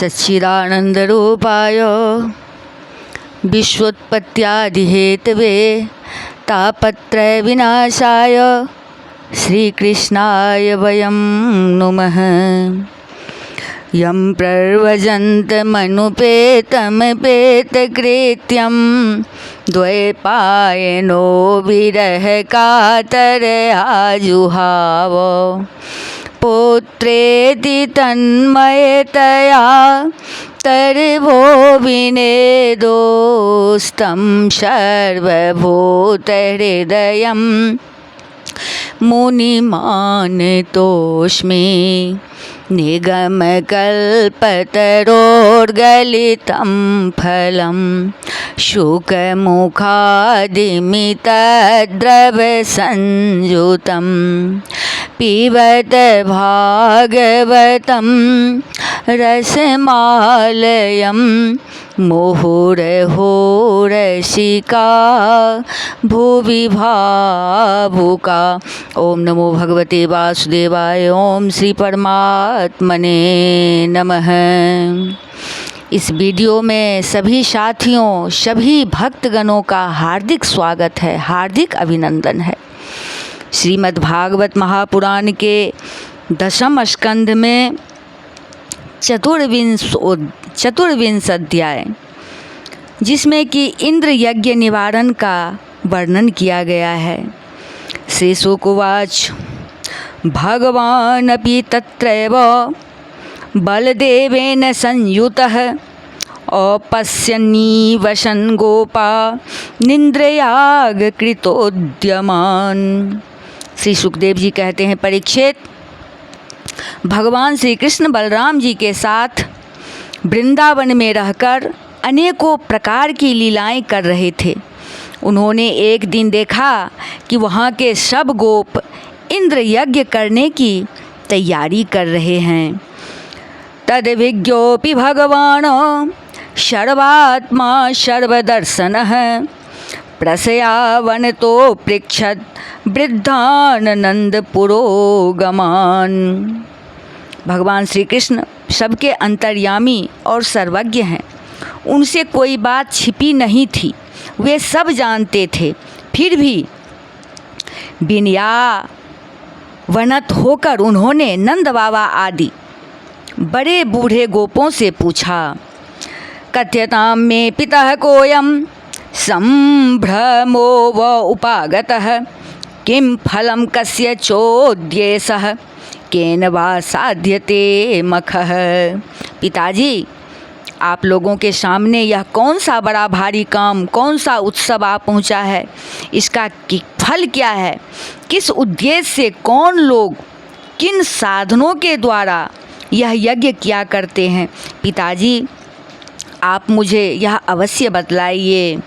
सच्चिदानन्दरूपाय विश्वोत्पत्त्यादिहेतवे तापत्रयविनाशाय श्रीकृष्णाय वयं नुमः। यं प्रव्रजन्तमनुपेतमपेतकृत्यं द्वैपायनो विरहकातरयाजुहाव पुत्रेति तन्मयतया तर्वो विनेदोस्तं सर्वभूतहृदयं मुनिमानतोऽस्मि। निगमकल्पतरोर्गलितं फलं शुकमुखादिमितद्रवसंयुतं पिबत भागवतं रसमालयं मुहुरहो रसिका भुवि भावुका। ओम नमो भगवते वासुदेवाय। ओम श्री परमात्मने नमः। इस वीडियो में सभी साथियों, सभी भक्तगणों का हार्दिक स्वागत है, हार्दिक अभिनंदन है। श्रीमद् भागवत महापुराण के 10वें स्कंध में चतुर्विंश अध्याय, जिसमें कि इंद्र यज्ञ निवारण का वर्णन किया गया है। श्री शुक उवाच भगवान् अपि तत्रैव बलदेवेन संयुतः अपश्यन्निवसन् गोपा निन्द्रयागकृतोद्यमान्। श्री सुखदेव जी कहते हैं, परीक्षित, भगवान श्री कृष्ण बलराम जी के साथ वृंदावन में रहकर अनेकों प्रकार की लीलाएं कर रहे थे। उन्होंने एक दिन देखा कि वहाँ के सब गोप इंद्र यज्ञ करने की तैयारी कर रहे हैं। तद्विज्ञोऽपि भगवान् सर्वात्मा सर्वदर्शनः प्रसयावनतो पृच्छत् वृद्धान् नंदपुरोगमान्। भगवान श्री कृष्ण सबके अंतर्यामी और सर्वज्ञ हैं। उनसे कोई बात छिपी नहीं थी, वे सब जानते थे। फिर भी विनयावनत होकर उन्होंने नंद बाबा आदि बड़े बूढ़े गोपों से पूछा, कथ्यतां मे पितः कोऽयं संभ्रमो व उपागतः किं फलं कस्य चोद्देशः केन वा साध्यते मखः। पिताजी, आप लोगों के सामने यह कौन सा बड़ा भारी काम, कौन सा उत्सव आ पहुंचा है? इसका फल क्या है? किस उद्देश्य से कौन लोग किन साधनों के द्वारा यह यज्ञ किया करते हैं? पिताजी, आप मुझे यह अवश्य बतलाइए।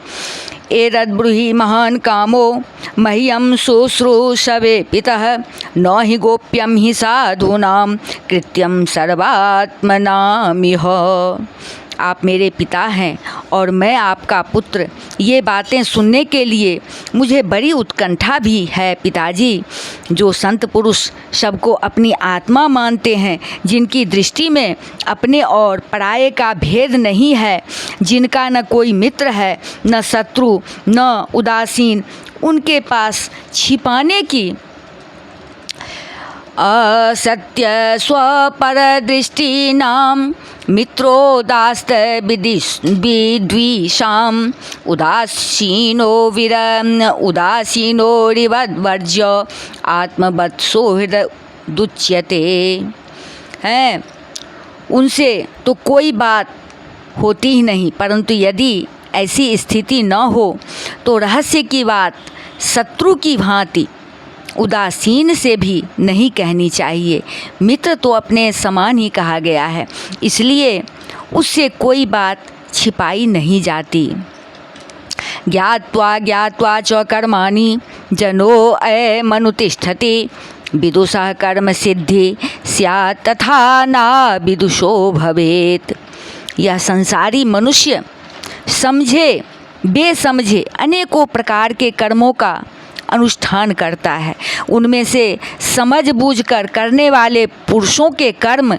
एतद्ब्रूहि महान् कामो मह्यं शुश्रूषवे पितः न हि गोप्यं हि साधूनां कृत्यं सर्वात्मनामिह। आप मेरे पिता हैं और मैं आपका पुत्र। ये बातें सुनने के लिए मुझे बड़ी उत्कंठा भी है पिताजी। जो संत पुरुष सबको अपनी आत्मा मानते हैं, जिनकी दृष्टि में अपने और पराये का भेद नहीं है, जिनका न कोई मित्र है, न शत्रु, न उदासीन, उनके पास छिपाने की असत्य स्वपरदृष्टीनां मित्रोदास्त विद्विषाम् उदासीनोरिवद्वर्ज्य आत्मवत्सौहृदुच्यते। हैं, उनसे तो कोई बात होती ही नहीं, परंतु यदि ऐसी स्थिति न हो तो रहस्य की बात शत्रु की भांति उदासीन से भी नहीं कहनी चाहिए। मित्र तो अपने समान ही कहा गया है, इसलिए उससे कोई बात छिपाई नहीं जाती। ज्ञात्वा च कर्माणि जनो अयमनुतिष्ठति विदुषः कर्म सिद्धि स्यात् तथा न विदुषो भवेत्। यह संसारी मनुष्य समझे बेसमझे अनेकों प्रकार के कर्मों का अनुष्ठान करता है। उनमें से समझ बूझकर करने वाले पुरुषों के कर्म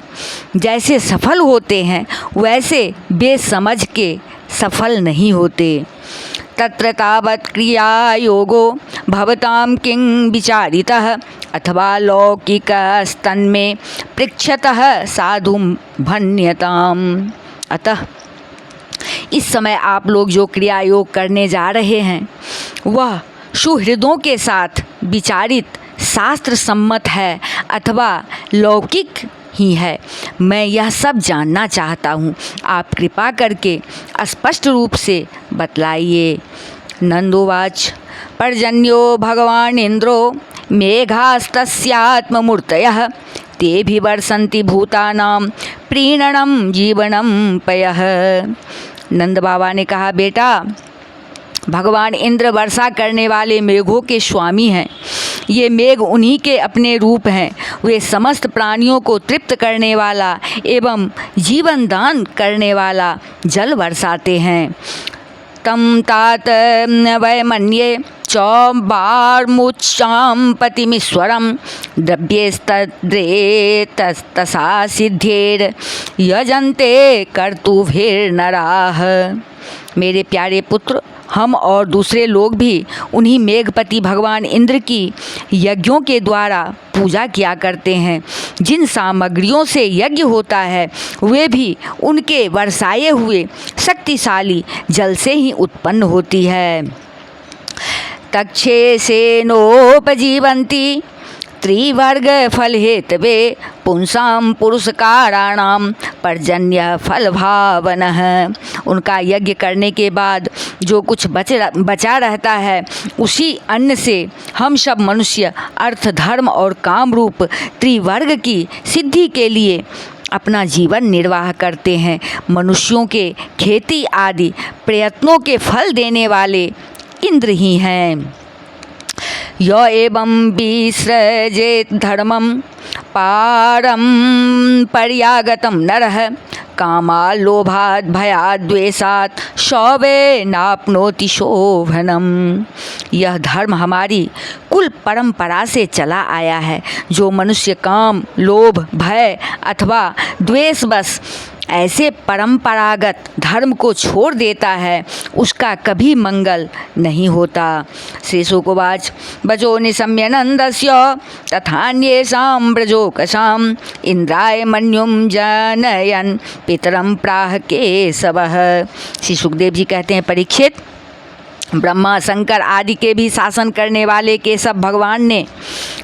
जैसे सफल होते हैं वैसे बेसमझ के सफल नहीं होते। तत्र तावत् क्रिया योगो भवतां किं विचारितः अथवा लौकिकस्तन्मे पृच्छतः साधुं भन्यताम्। अतः इस समय आप लोग जो क्रिया योग करने जा रहे हैं वह सुहृदों के साथ विचारित शास्त्र सम्मत है अथवा लौकिक ही है, मैं यह सब जानना चाहता हूँ। आप कृपा करके स्पष्ट रूप से बतलाइए। नंदोवाच पर्जन्यो भगवान इंद्रो मेघास्तस्यात्ममूर्तयः तेभिवर्षन्ति भूतानां प्रीणनं जीवनं पयः। नंद बाबा ने कहा, बेटा भगवान इंद्र वर्षा करने वाले मेघों के स्वामी हैं। ये मेघ उन्हीं के अपने रूप हैं। वे समस्त प्राणियों को तृप्त करने वाला एवं जीवन दान करने वाला जल बरसाते हैं। तम तात वैमन्ये चौबार्मुच्चां पतिमीश्वरं द्रव्येस्तद्रेतस्तसा सिद्धेर यजन्ते कर्तुभिर्नराः। मेरे प्यारे पुत्र, हम और दूसरे लोग भी उन्हीं मेघपति भगवान इंद्र की यज्ञों के द्वारा पूजा किया करते हैं। जिन सामग्रियों से यज्ञ होता है वे भी उनके बरसाए हुए शक्तिशाली जल से ही उत्पन्न होती है। तक्षे से नोपजीवन्ति त्रिवर्ग फल हेतवे पुंसाम पुरुषकाराणाम पर्जन्य फल भावनः। उनका यज्ञ करने के बाद जो कुछ बचा रहता है उसी अन्न से हम सब मनुष्य अर्थ धर्म और काम रूप त्रिवर्ग की सिद्धि के लिए अपना जीवन निर्वाह करते हैं। मनुष्यों के खेती आदि प्रयत्नों के फल देने वाले इंद्र ही हैं। य एवं विसृजेत धर्मं पारं पर्यागतं नरः कामात् लोभात् भयात् द्वेषात् शौवे नाप्नोति शोभनम। यह धर्म हमारी कुल परंपरा से चला आया है। जो मनुष्य काम, लोभ, भय अथवा द्वेष बस ऐसे परंपरागत धर्म को छोड़ देता है उसका कभी मंगल नहीं होता। श्री शुकवाच बचो निशम्य नंदस्य तथान्येषां ब्रजोकसां इंद्राय मन्युं जनयन् पितरं प्राह केशवः। श्री सुखदेव जी कहते हैं, परीक्षित, ब्रह्मा शंकर आदि के भी शासन करने वाले केशव भगवान ने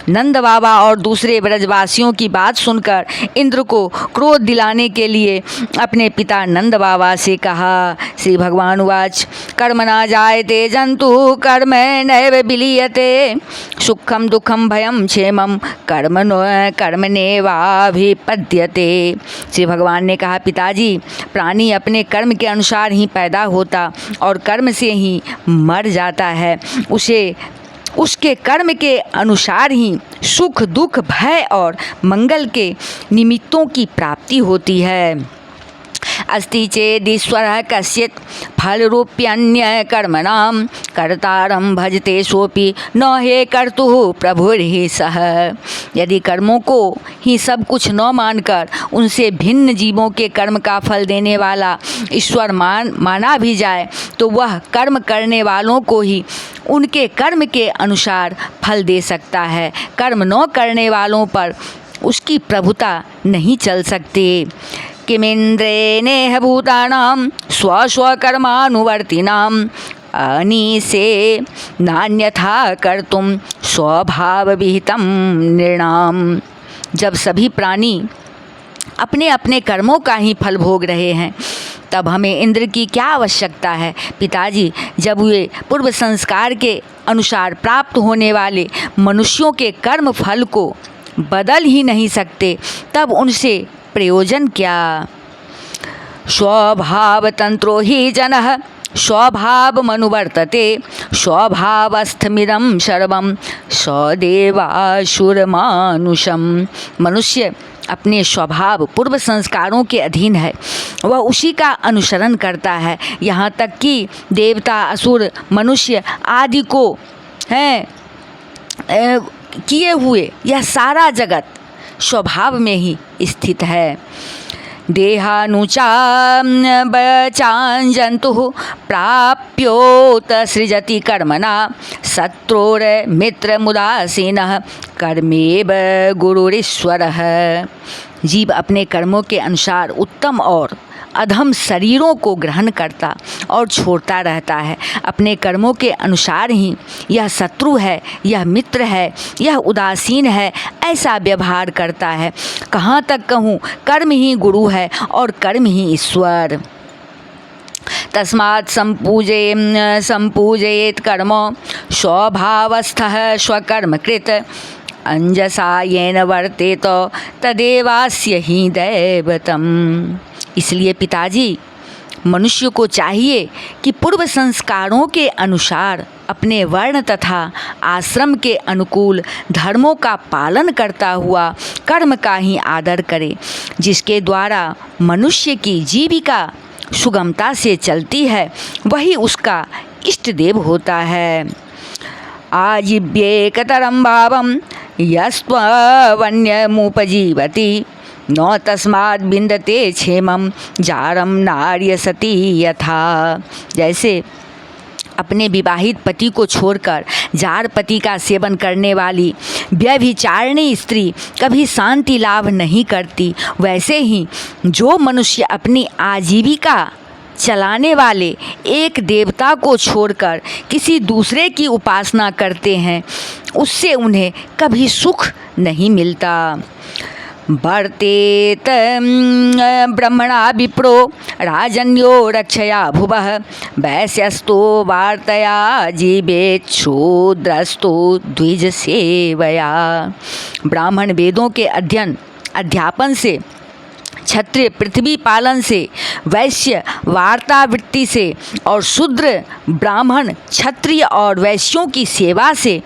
नंद बाबा और दूसरे ब्रजवासियों की बात सुनकर इंद्र को क्रोध दिलाने के लिए अपने पिता नंद बाबा से कहा। श्री भगवान उवाच कर्म न जायते जंतु कर्म नैव विलीयते सुखम दुखम भयम क्षेमम कर्मण्येवाभिपद्यते। श्री भगवान ने कहा, पिताजी, प्राणी अपने कर्म के अनुसार ही पैदा होता और कर्म से ही मर जाता है। उसे उसके कर्म के अनुसार ही सुख दुख भय और मंगल के निमित्तों की प्राप्ति होती है। अस्ति चेदीश्वरः कश्चित् फलरूप्यन्य कर्मणां कर्तारं भजते सोपि न हे कर्तुः प्रभुर्हि सः। यदि कर्मों को ही सब कुछ न मानकर उनसे भिन्न जीवों के कर्म का फल देने वाला ईश्वर माना भी जाए तो वह कर्म करने वालों को ही उनके कर्म के अनुसार फल दे सकता है। कर्म न करने वालों पर उसकी प्रभुता नहीं चल सकती। किमिंद्रेणेह भूतानां स्वस्वकर्मानुवर्तिनां अनीसे नान्यथा कर्तुं स्वभावविहितं नृणाम। जब सभी प्राणी अपने अपने कर्मों का ही फल भोग रहे हैं तब हमें इंद्र की क्या आवश्यकता है। पिताजी, जब वे पूर्व संस्कार के अनुसार प्राप्त होने वाले मनुष्यों के कर्म फल को बदल ही नहीं सकते तब उनसे प्रयोजन क्या। स्वभावतंत्रो हि जनः स्वभावमनुवर्तते स्वभावस्थमिदं सर्वं सदेवासुरमानुषम। मनुष्य अपने स्वभाव पूर्व संस्कारों के अधीन है, वह उसी का अनुसरण करता है। यहाँ तक कि देवता, असुर, मनुष्य आदि को हैं किए हुए यह सारा जगत स्वभाव में ही स्थित है। देहानुचाबचाञ्जन्तुः प्राप्योत सृजति कर्मणा शत्रुर्मित्रमुदासीनः कर्मेव गुरुरीश्वरः। जीव अपने कर्मों के अनुसार उत्तम और अधम शरीरों को ग्रहण करता और छोड़ता रहता है। अपने कर्मों के अनुसार ही यह शत्रु है, यह मित्र है, यह उदासीन है, ऐसा व्यवहार करता है। कहाँ तक कहूँ, कर्म ही गुरु है और कर्म ही ईश्वर। तस्मात् संपूजयेत् कर्म स्वभावस्थः स्वकर्मकृत अंजसा येन वर्तेत तदेवास्य ही दैवतम्। इसलिए पिताजी, मनुष्य को चाहिए कि पूर्व संस्कारों के अनुसार अपने वर्ण तथा आश्रम के अनुकूल धर्मों का पालन करता हुआ कर्म का ही आदर करे, जिसके द्वारा मनुष्य की जीविका सुगमता से चलती है, वही उसका इष्ट देव होता है। आजीव्येकतरं भावं यस्त्वन्यमुपजीवति न तस्माद् बिंदते क्षेमं जारं नार्यसति यथा। जैसे अपने विवाहित पति को छोड़कर जार पति का सेवन करने वाली व्यभिचारिणी स्त्री कभी शांति लाभ नहीं करती, वैसे ही जो मनुष्य अपनी आजीविका चलाने वाले एक देवता को छोड़कर किसी दूसरे की उपासना करते हैं, उससे उन्हें कभी सुख नहीं मिलता। वर्तेत ब्रह्मणा विप्रो राजन्यो रक्षया भुवः वैश्यस्तो वार्तया जीवेत् शूद्रस्तो द्विज सेवया। ब्राह्मण वेदों के अध्यापन से, क्षत्रिय पृथ्वी पालन से, वैश्य वार्तावृत्ति से और शूद्र ब्राह्मण क्षत्रिय और वैश्यों की सेवा से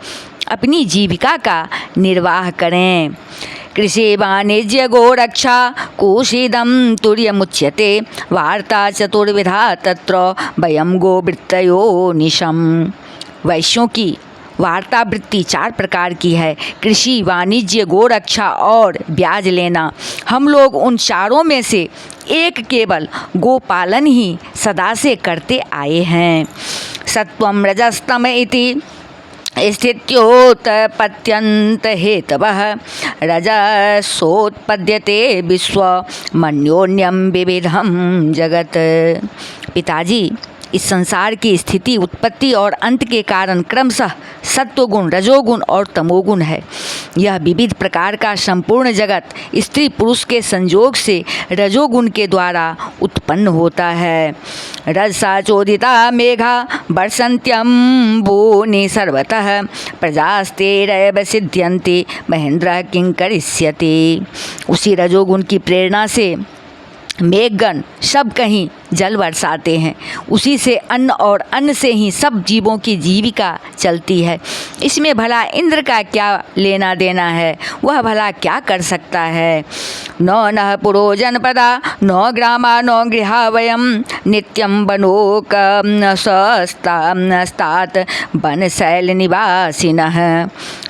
अपनी जीविका का निर्वाह करें। कृषि वाणिज्य गोरक्षा कोशीदम तुर्यमुच्यते वार्ता चतुर्विधा तत्र वयम गोवृत्तयो निशम। वैश्यों की वार्तावृत्ति 4 प्रकार की है: कृषि, वाणिज्य, गोरक्षा और ब्याज लेना। हम लोग उन चारों में से एक केवल गोपालन ही सदा से करते आए हैं। सत्वं रजस्तम इति स्थित्योत्पत्त्यन्त हेतवः रजसोत्पद्यते विश्वमन्योन्यं विविधं जगत। पिताजी, इस संसार की स्थिति, उत्पत्ति और अंत के कारण क्रमशः सत्वगुण, रजोगुण और तमोगुण है। यह विविध प्रकार का संपूर्ण जगत स्त्री पुरुष के संयोग से रजोगुण के द्वारा उत्पन्न होता है। रजसा चोदिता मेघा वर्षन्त्यं भूनि सर्वतः प्रजास्तेरैव सिद्ध्यन्ति महेंद्र किं करिष्यति। उसी रजोगुण की प्रेरणा से मेघगण सब कहीं जल बरसाते हैं, उसी से अन्न और अन्न से ही सब जीवों की जीविका चलती है। इसमें भला इंद्र का क्या लेना देना है, वह भला क्या कर सकता है। न पुरो जनपदा न ग्रामा न गृहा वयम नित्यं बनोकस्तात वन शैल निवासिनः।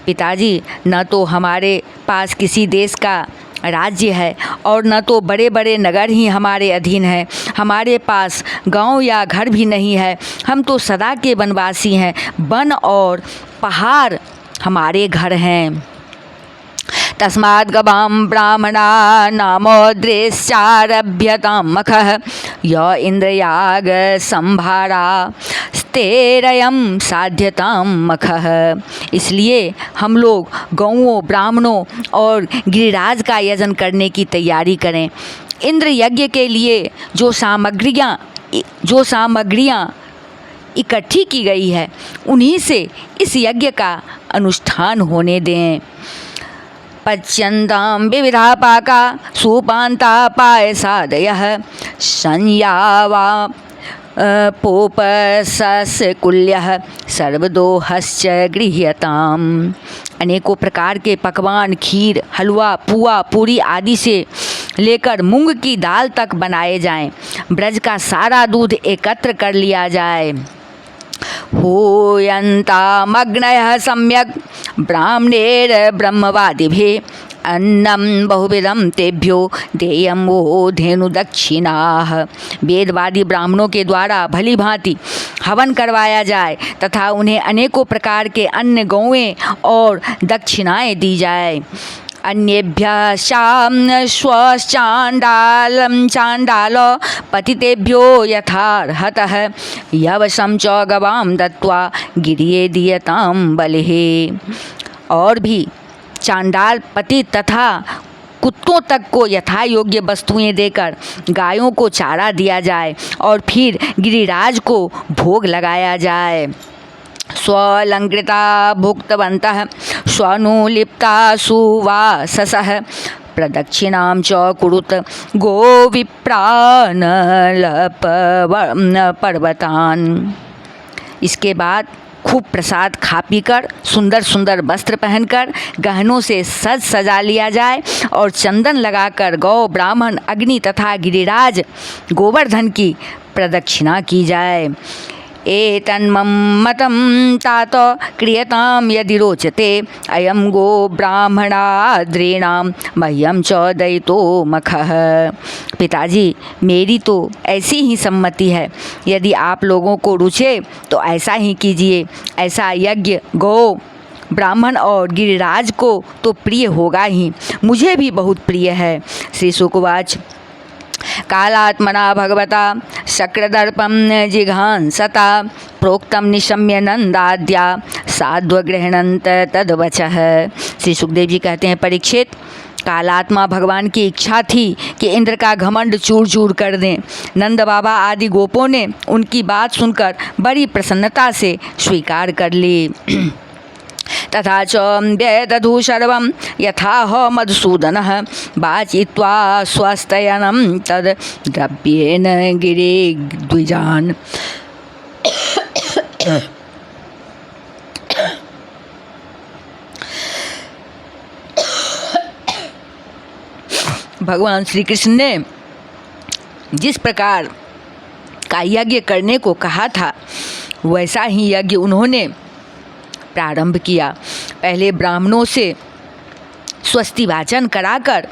पिताजी, न तो हमारे पास किसी देश का राज्य है और न तो बड़े बड़े नगर ही हमारे अधीन है। हमारे पास गांव या घर भी नहीं है। हम तो सदा के वनवासी हैं। वन और पहाड़ हमारे घर हैं। तस्माद् गवां ब्राह्मणा नामोद्रेश्चारभ्यतां मखः य इन्द्रयाग संभारा स्तेरयं साध्यतां मखः। इसलिए हम लोग गौओं, ब्राह्मणों और गिरिराज का यजन करने की तैयारी करें। इंद्र यज्ञ के लिए जो सामग्रियाँ इकट्ठी की गई है, उन्हीं से इस यज्ञ का अनुष्ठान होने दें। पच्यन्तां विविधा पाका सुपान्ता पायसादयः संयावा पोपसस्कुल्यः सर्वदोहश्च गृह्यताम्। अनेकों प्रकार के पकवान, खीर, हलवा, पुआ, पूरी आदि से लेकर मूंग की दाल तक बनाए जाएं। ब्रज का सारा दूध एकत्र कर लिया जाए। हूयन्तामग्नयः सम्यक् ब्राह्मणैर्ब्रह्मवादिभिः अन्नम बहुविधम तेभ्यो देयम वो धेनु दक्षिणाः। वेदवादी ब्राह्मणों के द्वारा भली भांति हवन करवाया जाए तथा उन्हें अनेकों प्रकार के अन्य गौएं और दक्षिणाएं दी जाए। अन्येभ्यः चाण्डाल पतितेभ्यो यथार्हतः यवसं च गवां दत्त्वा गिरिये दीयतां बलिः। और भी चांडाल पति तथा कुत्तों तक को यथा योग्य वस्तुएं देकर गायों को चारा दिया जाए और फिर गिरिराज को भोग लगाया जाए। स्वलंकृता भुक्तवन्तः स्वनुलिप्ता सुवाससः प्रदक्षिणां च कुरुत गोविप्रानलपर्वतान्। इसके बाद खूब प्रसाद खा पीकर सुंदर सुंदर वस्त्र पहनकर गहनों से सज सजा लिया जाए और चंदन लगाकर गौ ब्राह्मण अग्नि तथा गिरिराज गोवर्धन की प्रदक्षिणा की जाए। एतन्मतं तात क्रियतां यदि रोचते अयं गो ब्राह्मणाद्रीणां मह्यं च दयितो मखः। पिताजी, मेरी तो ऐसी ही सम्मति है, यदि आप लोगों को रुचे तो ऐसा ही कीजिए। ऐसा यज्ञ गौ ब्राह्मण और गिरिराज को तो प्रिय होगा ही, मुझे भी बहुत प्रिय है। श्री शुकवाच कालात्मना भगवता शक्रदर्पं जिघांसता प्रोक्तं निशम्य नंदाद्या साध्वगृह्णन्त तद्वचः। श्री सुखदेव जी कहते हैं, परीक्षित, कालात्मा भगवान की इच्छा थी कि इंद्र का घमंड चूर चूर कर दें। नंद बाबा आदि गोपों ने उनकी बात सुनकर बड़ी प्रसन्नता से स्वीकार कर ली। तथा च व्यदधु सर्वं यथाह मधुसूदनः वाचित्वा स्वस्तयनं तद् द्रव्येन गिरिद्विजान्। भगवान श्री कृष्ण ने जिस प्रकार का यज्ञ करने को कहा था वैसा ही यज्ञ उन्होंने प्रारंभ किया। पहले ब्राह्मणों से स्वस्ति वाचन कराकर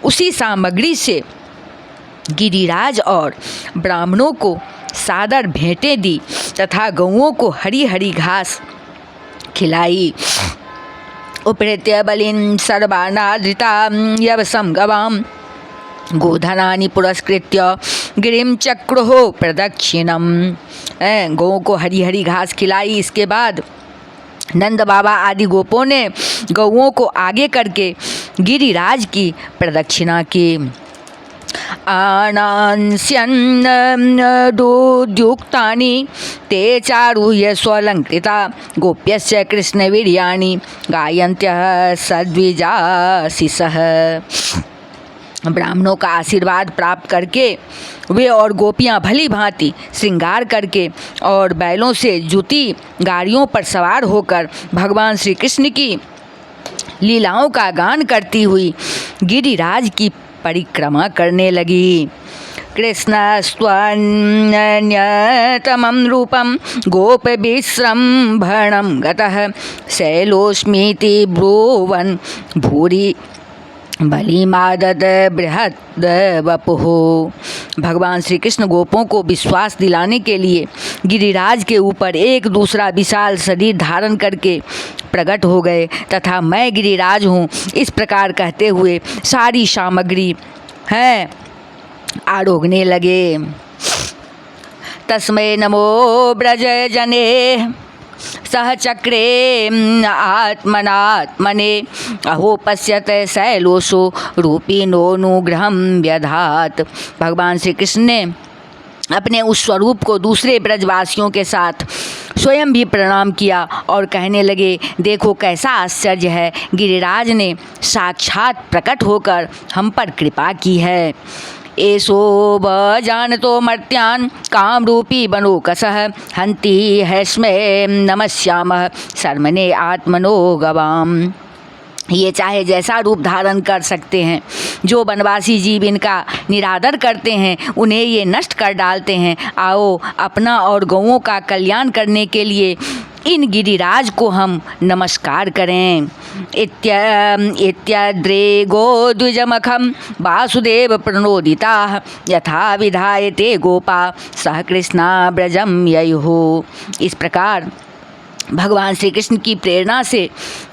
उसी सामग्री से गिरिराज और ब्राह्मणों को सादर भेंटें दी तथा गौओं को हरी हरी घास खिलाई। उपहृत्य बलिं सर्वानाधृता यवसं गवां गोधनानि पुरस्कृत्य गिरिं चक्रुः प्रदक्षिणम। गौओं को हरी हरी घास खिलाई। इसके बाद नंद बाबा आदि गोपों ने गौओं को आगे करके गिरिराज की प्रदक्षिणा की। आनांस्यन्नदुद्युक्तानि ते चारुह्य स्वलंकृता गोप्यस्य कृष्णवीर्याणि गायन्त्यः सद्विजाशिषः। ब्राह्मणों का आशीर्वाद प्राप्त करके वे और गोपियां भली भांति श्रृंगार करके और बैलों से जुती गाड़ियों पर सवार होकर भगवान श्री कृष्ण की लीलाओं का गान करती हुई गिरिराज की परिक्रमा करने लगी। कृष्णस्त्वन्यतमं रूपं गोपविस्रम्भणं गतः शैलोस्मीति ब्रुवन् भूरि बलिमादद बृहद वपुः। भगवान श्री कृष्ण गोपों को विश्वास दिलाने के लिए गिरिराज के ऊपर एक दूसरा विशाल शरीर धारण करके प्रकट हो गए तथा मैं गिरिराज हूँ इस प्रकार कहते हुए सारी सामग्री हैं आरोगने लगे। तस्मै नमो ब्रज जने सह चक्रे आत्मनात्मने अहो पश्यत शैलोषो रूपिणोनुग्रहं व्यधात। भगवान श्री कृष्ण ने अपने उस स्वरूप को दूसरे ब्रजवासियों के साथ स्वयं भी प्रणाम किया और कहने लगे, देखो कैसा आश्चर्य है, गिरिराज ने साक्षात प्रकट होकर हम पर कृपा की है। एसो जानतो मर्त्यान् कामरूपी बनोकसः हन्ति हैस्मे नमस्यामः शर्मणे आत्मनो गवाम्। ये चाहे जैसा रूप धारण कर सकते हैं। जो वनवासी जीव इनका निरादर करते हैं उन्हें ये नष्ट कर डालते हैं। आओ अपना और गौओं का कल्याण करने के लिए इन गिरिराज को हम नमस्कार करें। इत्यद्रे गोद्विजमखम वासुदेव प्रणोदिता यथा विधायते गोपा सह कृष्णा ब्रजम ययुः। इस प्रकार भगवान श्री कृष्ण की प्रेरणा से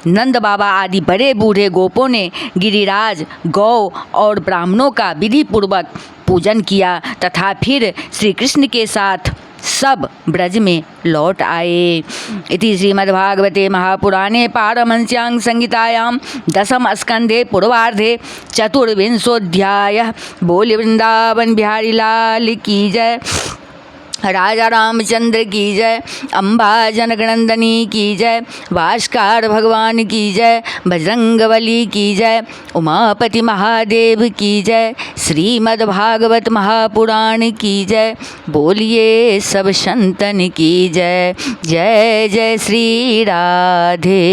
नंद बाबा आदि बड़े बूढ़े गोपों ने गिरिराज, गौ और ब्राह्मणों का विधि पूर्वक पूजन किया तथा फिर श्री कृष्ण के साथ सब ब्रज में लौट आए। इति श्रीमद्भागवते महापुराणे पारमहंस्यां संहितायां दशम स्कंधे पूर्वार्धे चतुर्विंशोऽध्यायः। बोल वृंदावन बिहारी लाल की जय, राजा रामचंद्र की जय, अम्बा जनकनंदनी की जय, भास्कर भगवान की जय, बजरंगबली की जय, उमापति महादेव की जय, श्रीमद्भागवत महापुराण की जय। बोलिए सब संतन की जय। जय जय श्री राधे।